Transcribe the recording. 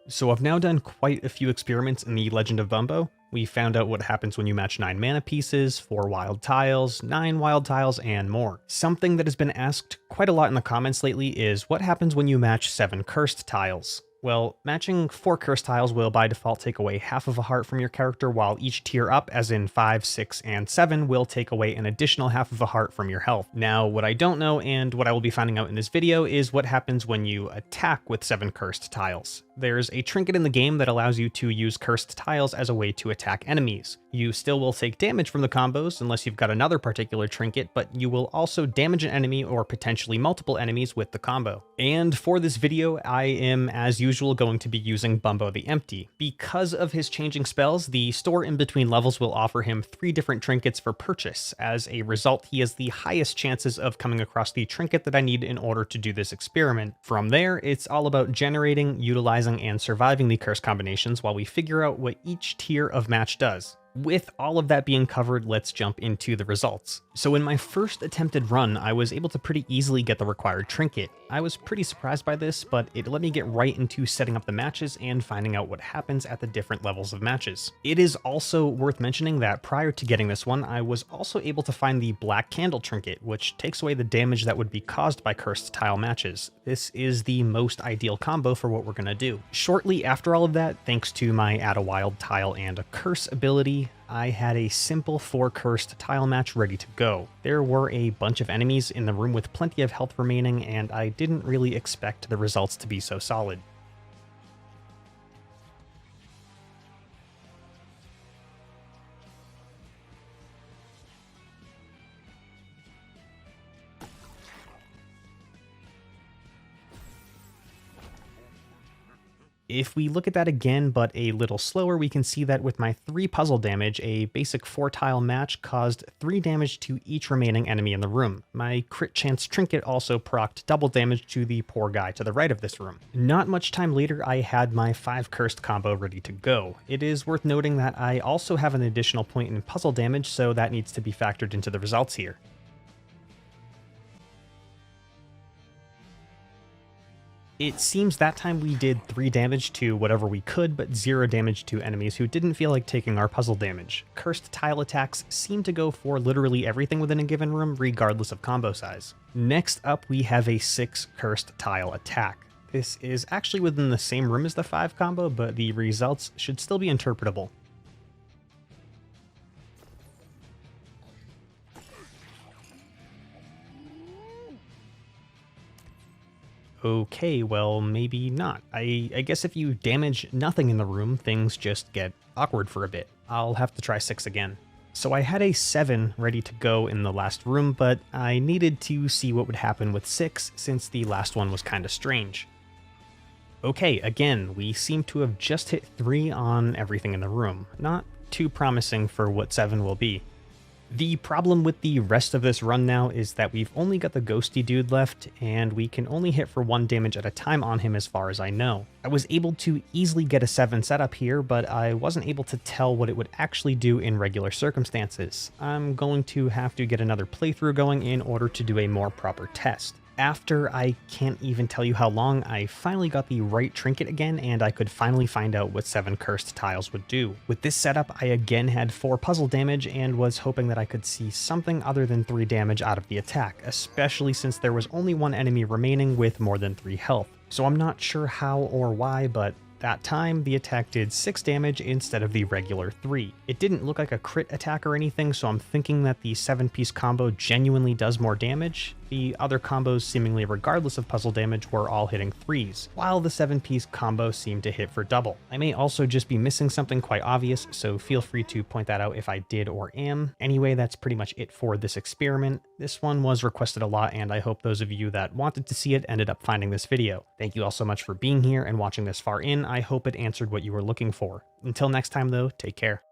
So I've now done quite a few experiments in the Legend of Bumbo. We found out what happens when you match 9 mana pieces, 4 wild tiles, 9 wild tiles, and more. Something that has been asked quite a lot in the comments lately is what happens when you match 7 cursed tiles? Well, matching 4 cursed tiles will by default take away half of a heart from your character, while each tier up, as in 5, 6, and 7, will take away an additional half of a heart from your health. Now, what I don't know, and what I will be finding out in this video, is what happens when you attack with 7 cursed tiles. There's a trinket in the game that allows you to use cursed tiles as a way to attack enemies. You still will take damage from the combos unless you've got another particular trinket, but you will also damage an enemy or potentially multiple enemies with the combo. And for this video, I am, as usual, going to be using Bumbo the Empty. Because of his changing spells, the store in between levels will offer him 3 different trinkets for purchase. As a result, he has the highest chances of coming across the trinket that I need in order to do this experiment. From there, it's all about generating, utilizing, and surviving the curse combinations while we figure out what each tier of match does. With all of that being covered, let's jump into the results. So in my first attempted run, I was able to pretty easily get the required trinket. I was pretty surprised by this, but it let me get right into setting up the matches and finding out what happens at the different levels of matches. It is also worth mentioning that prior to getting this one, I was also able to find the Black Candle trinket, which takes away the damage that would be caused by cursed tile matches. This is the most ideal combo for what we're gonna do. Shortly after all of that, thanks to my Add a Wild Tile and a Curse ability, I had a simple 4 cursed tile match ready to go. There were a bunch of enemies in the room with plenty of health remaining, and I didn't really expect the results to be so solid. If we look at that again, but a little slower, we can see that with my 3 puzzle damage, a basic 4 tile match caused 3 damage to each remaining enemy in the room. My crit chance trinket also procced double damage to the poor guy to the right of this room. Not much time later, I had my 5 cursed combo ready to go. It is worth noting that I also have an additional point in puzzle damage, so that needs to be factored into the results here. It seems that time we did 3 damage to whatever we could, but 0 damage to enemies who didn't feel like taking our puzzle damage. Cursed tile attacks seem to go for literally everything within a given room, regardless of combo size. Next up, we have a 6 cursed tile attack. This is actually within the same room as the 5 combo, but the results should still be interpretable. Okay, well, maybe not. I guess if you damage nothing in the room, things just get awkward for a bit. I'll have to try 6 again. So I had a 7 ready to go in the last room, but I needed to see what would happen with 6 since the last one was kinda strange. Okay, again, we seem to have just hit 3 on everything in the room. Not too promising for what 7 will be. The problem with the rest of this run now is that we've only got the ghosty dude left, and we can only hit for 1 damage at a time on him as far as I know. I was able to easily get a 7 setup here, but I wasn't able to tell what it would actually do in regular circumstances. I'm going to have to get another playthrough going in order to do a more proper test. After I can't even tell you how long, I finally got the right trinket again, and I could finally find out what 7 cursed tiles would do. With this setup, I again had 4 puzzle damage and was hoping that I could see something other than 3 damage out of the attack, especially since there was only 1 enemy remaining with more than 3 health. So I'm not sure how or why, but that time, the attack did 6 damage instead of the regular 3. It didn't look like a crit attack or anything, so I'm thinking that the 7-piece combo genuinely does more damage. The other combos, seemingly regardless of puzzle damage, were all hitting 3s, while the 7-piece combo seemed to hit for double. I may also just be missing something quite obvious, so feel free to point that out if I did or am. Anyway, that's pretty much it for this experiment. This one was requested a lot, and I hope those of you that wanted to see it ended up finding this video. Thank you all so much for being here and watching this far in. I hope it answered what you were looking for. Until next time though, take care.